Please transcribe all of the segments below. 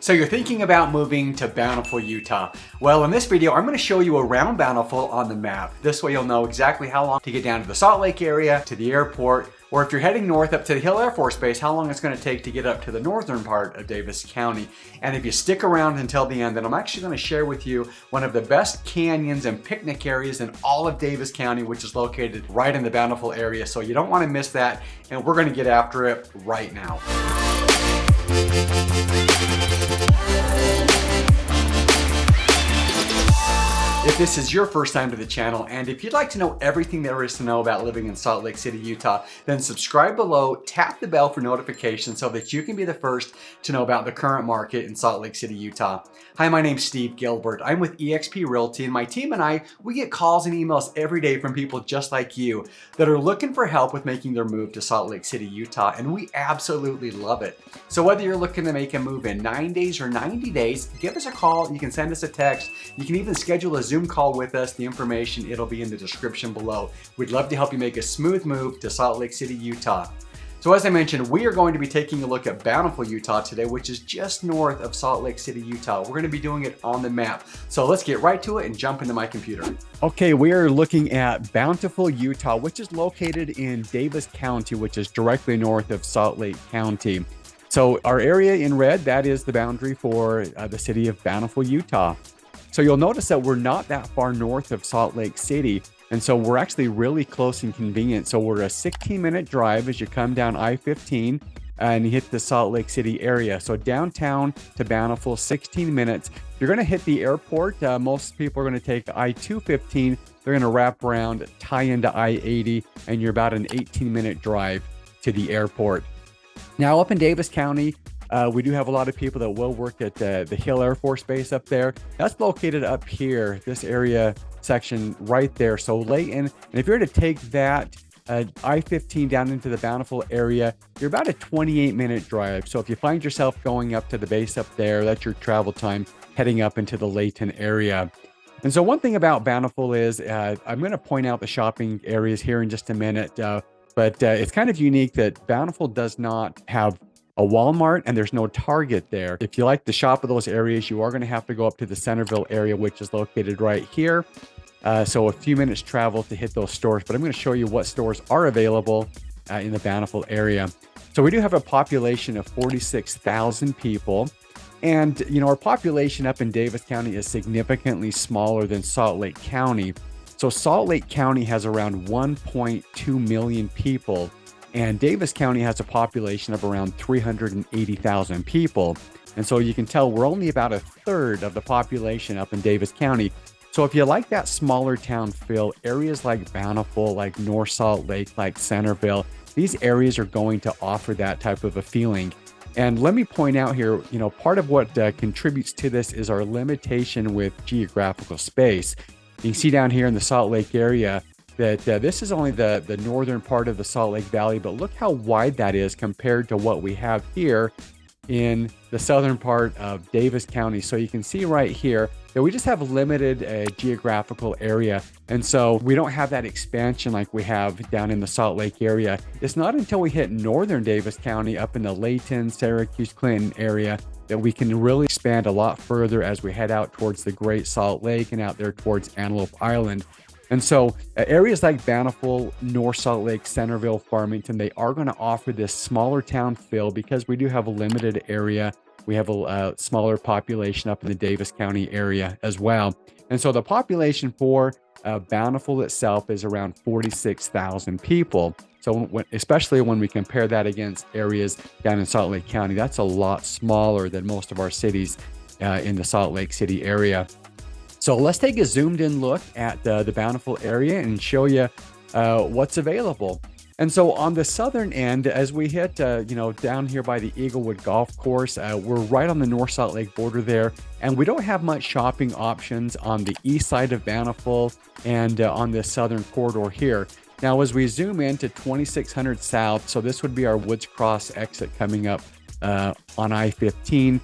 So you're thinking about moving to Bountiful, Utah. Well, in this video, I'm going to show you around Bountiful on the map. This way you'll know exactly how long to get down to the Salt Lake area, to the airport, or if you're heading north up to the Hill Air Force Base, how long it's going to take to get up to the northern part of Davis County. And if you stick around until the end, then I'm actually going to share with you one of the best canyons and picnic areas in all of Davis County, which is located right in the Bountiful area. So you don't want to miss that, and we're going to get after it right now. If this is your first time to the channel, and if you'd like to know everything there is to know about living in Salt Lake City, Utah, then subscribe below, tap the bell for notifications so that you can be the first to know about the current market in Salt Lake City, Utah. Hi, my name's Steve Gilbert. I'm with eXp Realty, and my team and I, we get calls and emails every day from people just like you that are looking for help with making their move to Salt Lake City, Utah, and we absolutely love it. So whether you're looking to make a move in 9 days or 90 days, give us a call. You can send us a text. You can even schedule a Zoom call with us. The information, it'll be in the description below. We'd love to help you make a smooth move to Salt Lake City, Utah. So as I mentioned, we are going to be taking a look at Bountiful, Utah today, which is just north of Salt Lake City, Utah. We're going to be doing it on the map. So let's get right to it and jump into my computer. Okay, we are looking at Bountiful, Utah, which is located in Davis County, which is directly north of Salt Lake County. So our area in red, that is the boundary for the city of Bountiful, Utah. So you'll notice that we're not that far north of Salt Lake City. And so we're actually really close and convenient. So we're a 16-minute drive as you come down I-15 and you hit the Salt Lake City area. So downtown to Bountiful, 16 minutes. You're going to hit the airport. Most people are going to take I-215. They're going to wrap around, tie into I-80, and you're about an 18-minute drive to the airport. Now up in Davis County, we do have a lot of people that will work at the Hill Air Force Base up there. That's located up here, this area section right there. So Layton, and if you're to take that I-15 down into the Bountiful area, you're about a 28-minute drive. So if you find yourself going up to the base up there, that's your travel time heading up into the Layton area. And so one thing about Bountiful is, I'm going to point out the shopping areas here in just a minute, but it's kind of unique that Bountiful does not have a Walmart and there's no Target there. If you like to shop at those areas, you are going to have to go up to the Centerville area, which is located right here. So a few minutes travel to hit those stores, but I'm going to show you what stores are available in the Bountiful area. So we do have a population of 46,000 people. And, you know, our population up in Davis County is significantly smaller than Salt Lake County. So Salt Lake County has around 1.2 million people. And Davis County has a population of around 380,000 people. And so you can tell we're only about a third of the population up in Davis County. So if you like that smaller town feel, areas like Bountiful, like North Salt Lake, like Centerville, these areas are going to offer that type of a feeling. And let me point out here, you know, part of what contributes to this is our limitation with geographical space. You can see down here in the Salt Lake area that this is only the northern part of the Salt Lake Valley, but look how wide that is compared to what we have here in the southern part of Davis County. So you can see right here that we just have limited geographical area. And so we don't have that expansion like we have down in the Salt Lake area. It's not until we hit northern Davis County up in the Layton, Syracuse, Clinton area that we can really expand a lot further as we head out towards the Great Salt Lake and out there towards Antelope Island. And so areas like Bountiful, North Salt Lake, Centerville, Farmington, they are going to offer this smaller town feel because we do have a limited area. We have a smaller population up in the Davis County area as well. And so the population for Bountiful itself is around 46,000 people. So especially when we compare that against areas down in Salt Lake County, that's a lot smaller than most of our cities in the Salt Lake City area. So let's take a zoomed in look at the Bountiful area and show you what's available. And so on the southern end, as we hit, you know, down here by the Eaglewood Golf Course, we're right on the North Salt Lake border there. And we don't have much shopping options on the east side of Bountiful and on the southern corridor here. Now, as we zoom into 2600 South, so this would be our Woods Cross exit coming up on I-15.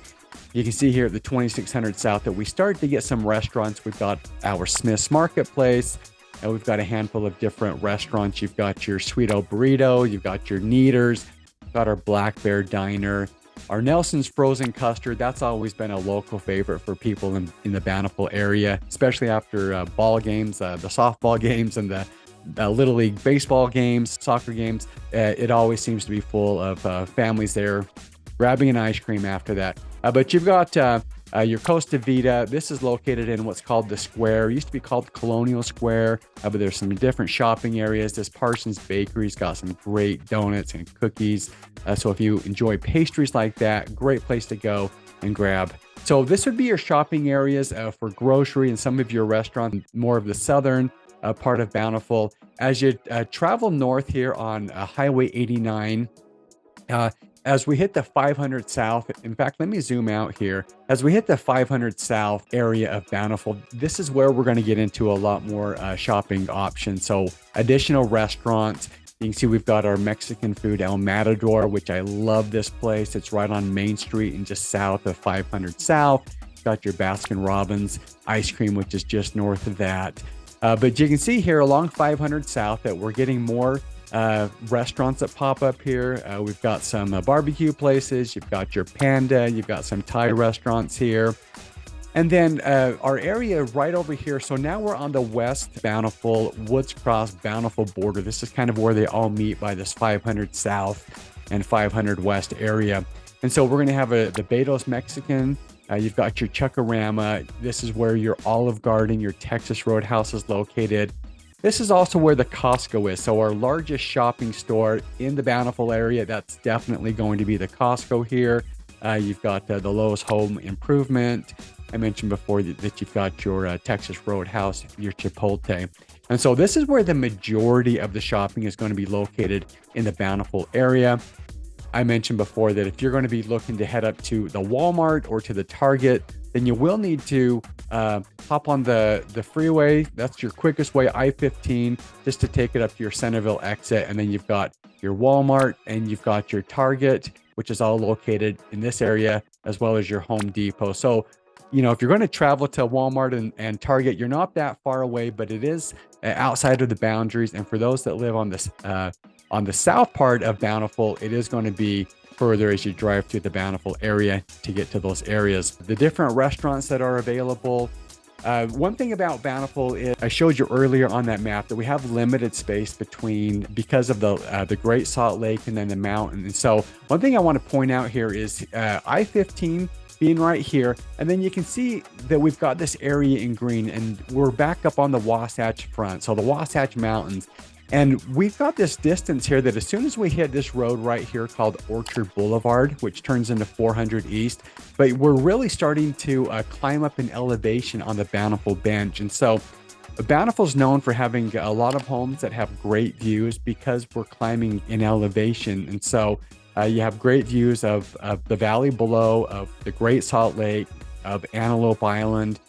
You can see here at the 2600 South that we started to get some restaurants. We've got our Smith's Marketplace, and we've got a handful of different restaurants. You've got your Sweet O Burrito, you've got your Kneaders, got our Black Bear Diner, Our Nelson's frozen custard, that's always been a local favorite for people in the Bountiful area, especially after ball games, the softball games and the Little League baseball games, soccer games. It always seems to be full of families there grabbing an ice cream after that. But you've got your Costa Vida. This is located in what's called the Square. It used to be called Colonial Square, but there's some different shopping areas. This Parsons Bakery's got some great donuts and cookies. So if you enjoy pastries like that, great place to go and grab. So this would be your shopping areas for grocery and some of your restaurants, more of the southern part of Bountiful. As you travel north here on Highway 89, as we hit the 500 South, in fact, let me zoom out here. As we hit the 500 South area of Bountiful, this is where we're going to get into a lot more shopping options. So additional restaurants. You can see we've got our Mexican food, El Matador, which I love this place. It's right on Main Street and just south of 500 South. You've got your Baskin Robbins ice cream, which is just north of that. But you can see here along 500 South that we're getting more restaurants that pop up here. We've got some barbecue places. You've got your Panda. You've got some Thai restaurants here. And then our area right over here. So now we're on the West Bountiful, Woods Cross Bountiful border. This is kind of where they all meet by this 500 South and 500 West area. And so we're going to have the Beto's Mexican. You've got your Chuckarama. This is where your Olive Garden, your Texas Roadhouse is located. This is also where the Costco is. So our largest shopping store in the Bountiful area, that's definitely going to be the Costco here. You've got the Lowe's Home Improvement. I mentioned before that you've got your Texas Roadhouse, your Chipotle. And so this is where the majority of the shopping is going to be located in the Bountiful area. I mentioned before that if you're going to be looking to head up to the Walmart or to the Target, then you will need to hop on the freeway. That's your quickest way, I-15, just to take it up to your Centerville exit. And then you've got your Walmart and you've got your Target, which is all located in this area, as well as your Home Depot. So, you know, if you're going to travel to Walmart and Target, you're not that far away, but it is outside of the boundaries. And for those that live on the south part of Bountiful, it is going to be further as you drive through the Bountiful area to get to those areas. The different restaurants that are available. One thing about Bountiful is I showed you earlier on that map that we have limited space because of the Great Salt Lake and then the mountain. And so one thing I want to point out here is I-15 being right here. And then you can see that we've got this area in green and we're back up on the Wasatch Front. So the Wasatch Mountains. And we've got this distance here that as soon as we hit this road right here called Orchard Boulevard, which turns into 400 East, but we're really starting to climb up in elevation on the Bountiful Bench. And so Bountiful is known for having a lot of homes that have great views because we're climbing in elevation. And so you have great views of the valley below, of the Great Salt Lake, of Antelope Island.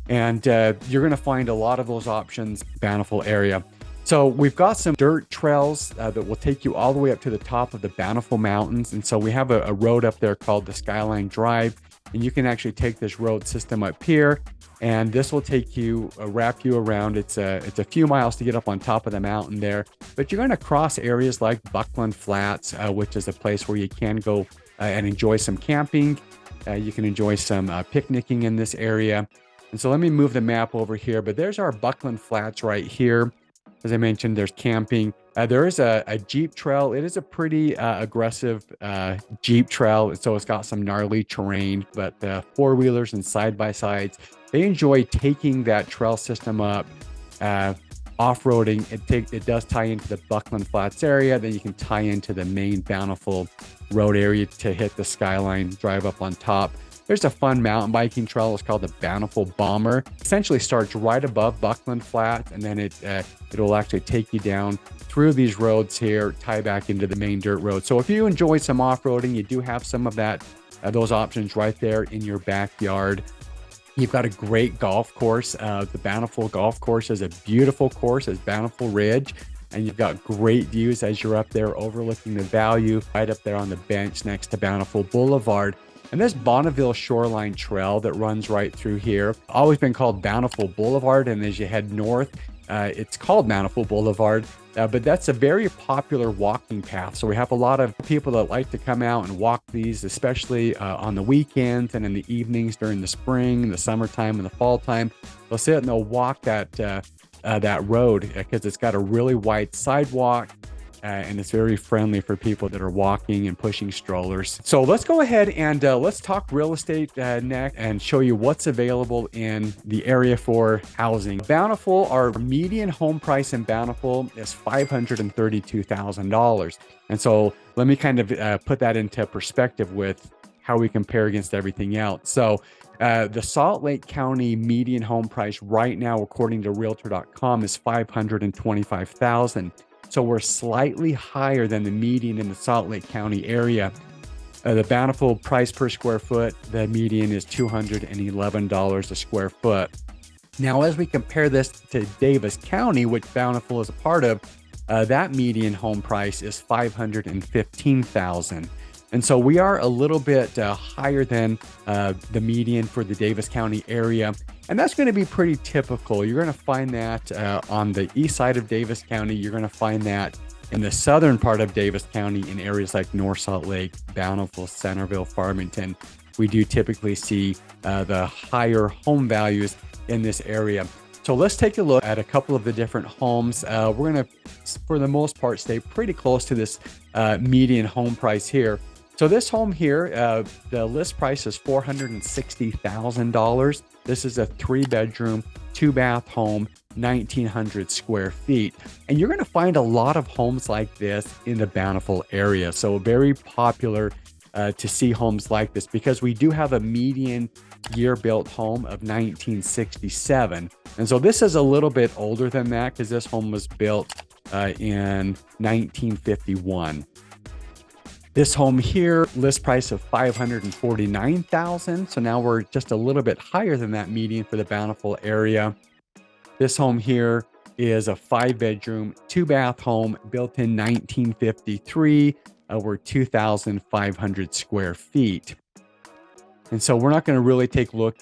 And you're going to find a lot of those options Bountiful area. So we've got some dirt trails that will take you all the way up to the top of the Bountiful Mountains. And so we have a road up there called the Skyline Drive. And you can actually take this road system up here. And this will take you, wrap you around. It's a few miles to get up on top of the mountain there. But you're going to cross areas like Buckland Flats, which is a place where you can go and enjoy some camping. You can enjoy some picnicking in this area. And so let me move the map over here. But there's our Buckland Flats right here. As I mentioned, there's camping. There is a Jeep trail. It is a pretty aggressive Jeep trail. So it's got some gnarly terrain, but four-wheelers and side-by-sides, they enjoy taking that trail system up, off-roading. It does tie into the Buckland Flats area. Then you can tie into the main Bountiful Road area to hit the Skyline Drive up on top. There's a fun mountain biking trail. It's called the Bountiful Bomber. Essentially starts right above Buckland Flat, and then it will actually take you down through these roads here, tie back into the main dirt road. So if you enjoy some off-roading, you do have some of that, those options right there in your backyard. You've got a great golf course. The Bountiful Golf Course is a beautiful course. It's Bountiful Ridge. And you've got great views as you're up there overlooking the valley, right up there on the bench next to Bountiful Boulevard. And this Bonneville Shoreline Trail that runs right through here, always been called Bountiful Boulevard. And as you head north, it's called Bountiful Boulevard. but that's a very popular walking path. So we have a lot of people that like to come out and walk these, especially on the weekends and in the evenings during the spring, the summertime, and the fall time. They'll sit and they'll walk that road because it's got a really wide sidewalk. And it's very friendly for people that are walking and pushing strollers. So let's go ahead and let's talk real estate next and show you what's available in the area for housing. Bountiful, our median home price in Bountiful is $532,000. And so let me kind of put that into perspective with how we compare against everything else. So the Salt Lake County median home price right now, according to Realtor.com, is $525,000. So we're slightly higher than the median in the Salt Lake County area. The Bountiful price per square foot, the median is $211 a square foot. Now, as we compare this to Davis County, which Bountiful is a part of, that median home price is $515,000. And so we are a little bit higher than the median for the Davis County area. And that's going to be pretty typical. You're going to find that on the east side of Davis County. You're going to find that in the southern part of Davis County in areas like North Salt Lake, Bountiful, Centerville, Farmington. We do typically see the higher home values in this area. So let's take a look at a couple of the different homes. We're going to, for the most part, stay pretty close to this median home price here. So this home here, the list price is $460,000. This is a 3-bedroom, 2-bath home, 1,900 square feet. And you're going to find a lot of homes like this in the Bountiful area. So very popular to see homes like this because we do have a median year built home of 1967. And so this is a little bit older than that because this home was built in 1951. This home here, list price of $549,000. So now we're just a little bit higher than that median for the Bountiful area. This home here is a 5-bedroom, 2-bath home built in 1953 over 2,500 square feet. And so we're not going to really take a look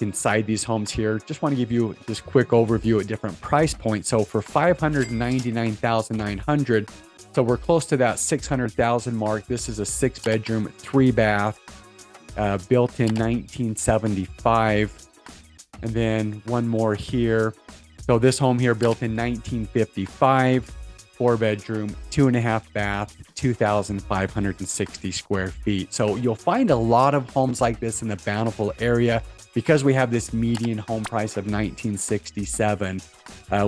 inside these homes here. Just want to give you this quick overview at different price points. So for $599,900, so we're close to that $600,000 mark. This is a 6-bedroom, 3-bath, built in 1975. And then one more here. So this home here built in 1955, 4-bedroom, 2.5-bath, 2,560 square feet. So you'll find a lot of homes like this in the Bountiful area because we have this median home price of 1967.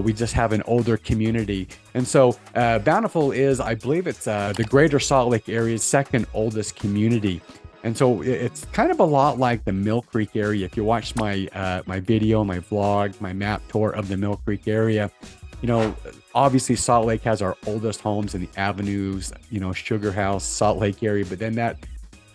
We just have an older community. And so Bountiful is, I believe it's the greater Salt Lake area's second oldest community. And so it's kind of a lot like the Mill Creek area. If you watch my video, my vlog, my map tour of the Mill Creek area, you know, obviously Salt Lake has our oldest homes in the Avenues, you know, Sugar House, Salt Lake area, but then that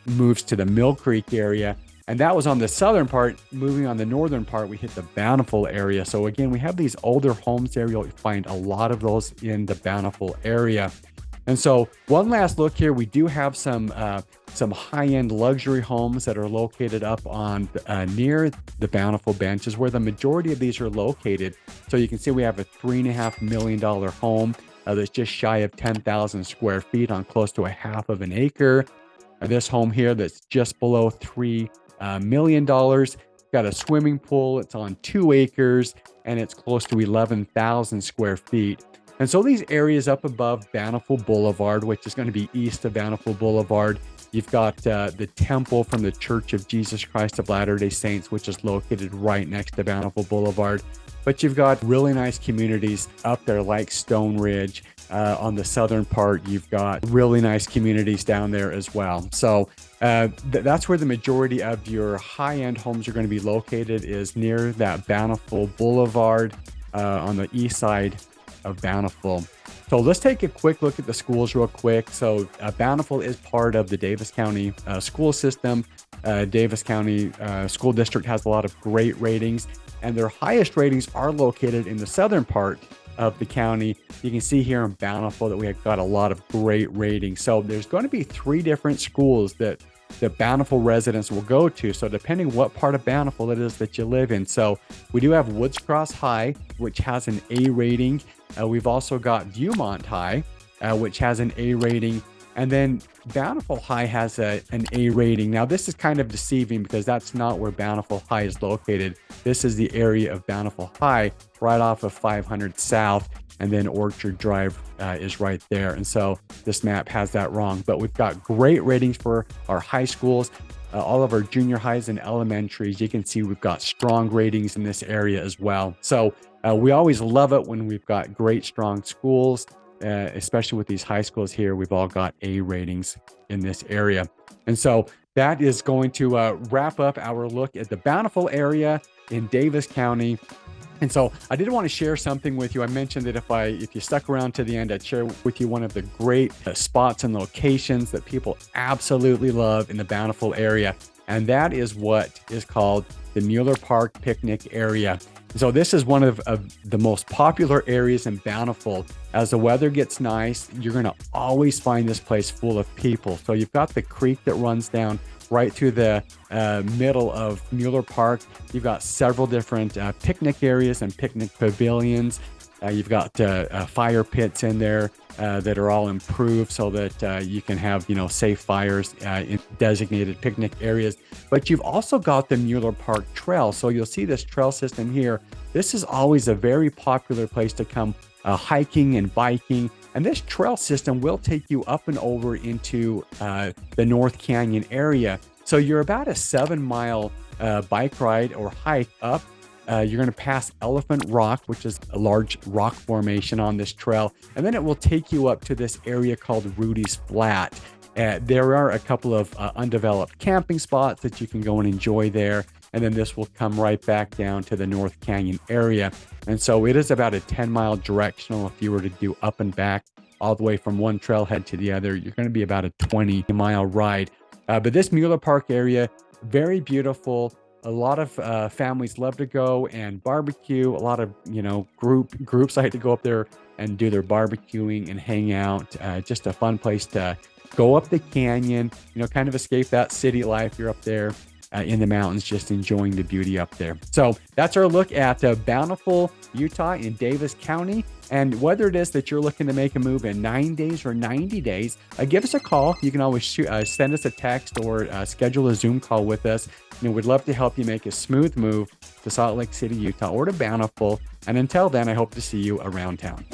moves to the Mill Creek area. And that was on the southern part. Moving on the northern part, we hit the Bountiful area. So again, we have these older homes there. You'll find a lot of those in the Bountiful area. And so one last look here, we do have some high-end luxury homes that are located up on near the Bountiful benches where the majority of these are located. So you can see we have a $3.5 million home that's just shy of 10,000 square feet on close to a half of an acre. This home here that's just below $3 million, got a swimming pool. It's on 2 acres and it's close to 11,000 square feet. And so these areas up above Bountiful Boulevard, which is going to be east of Bountiful Boulevard, you've got the temple from the Church of Jesus Christ of Latter-day Saints, which is located right next to Bountiful Boulevard. But you've got really nice communities up there like Stone Ridge. On the southern part, you've got really nice communities down there as well. So that's where the majority of your high-end homes are going to be located, is near that Bountiful Boulevard on the east side of Bountiful. So let's take a quick look at the schools real quick. So Bountiful is part of the Davis County school system. Davis County School District has a lot of great ratings, and their highest ratings are located in the southern part of the county. You can see here in Bountiful that we have got a lot of great ratings. So there's going to be 3 different schools that the Bountiful residents will go to. So depending what part of Bountiful it is that you live in. So we do have Woods Cross High, which has an A rating. We've also got Viewmont High, which has an A rating. And then Bountiful High has an A rating. Now, this is kind of deceiving because that's not where Bountiful High is located. This is the area of Bountiful High right off of 500 South, and then Orchard Drive is right there. And so this map has that wrong. But we've got great ratings for our high schools. All of our junior highs and elementaries, you can see we've got strong ratings in this area as well. So we always love it when we've got great, strong schools. Especially with these high schools here, we've all got A ratings in this area. And so that is going to wrap up our look at the Bountiful area in Davis County. And so I did want to share something with you. I mentioned that if you stuck around to the end, I'd share with you one of the great spots and locations that people absolutely love in the Bountiful area. And that is what is called the Mueller Park Picnic Area. So this is one of the most popular areas in Bountiful. As the weather gets nice, you're going to always find this place full of people. So you've got the creek that runs down right through the middle of Mueller Park. You've got several different picnic areas and picnic pavilions. You've got fire pits in there that are all improved so that you can have, safe fires in designated picnic areas. But you've also got the Mueller Park Trail. So you'll see this trail system here. This is always a very popular place to come hiking and biking. And this trail system will take you up and over into the North Canyon area. So you're about a 7-mile bike ride or hike up. You're going to pass Elephant Rock, which is a large rock formation on this trail. And then it will take you up to this area called Rudy's Flat. There are a couple of undeveloped camping spots that you can go and enjoy there. And then this will come right back down to the North Canyon area. And so it is about a 10-mile directional. If you were to do up and back all the way from one trailhead to the other, you're going to be about a 20-mile ride. But this Mueller Park area, very beautiful. A lot of families love to go and barbecue. A lot of, groups like to go up there and do their barbecuing and hang out. Just a fun place to go up the canyon, kind of escape that city life. You're up there in the mountains, just enjoying the beauty up there. So that's our look at Bountiful, Utah in Davis County. And whether it is that you're looking to make a move in 9 days or 90 days, give us a call. You can always send us a text or schedule a Zoom call with us. We'd love to help you make a smooth move to Salt Lake City, Utah, or to Bountiful. And until then, I hope to see you around town.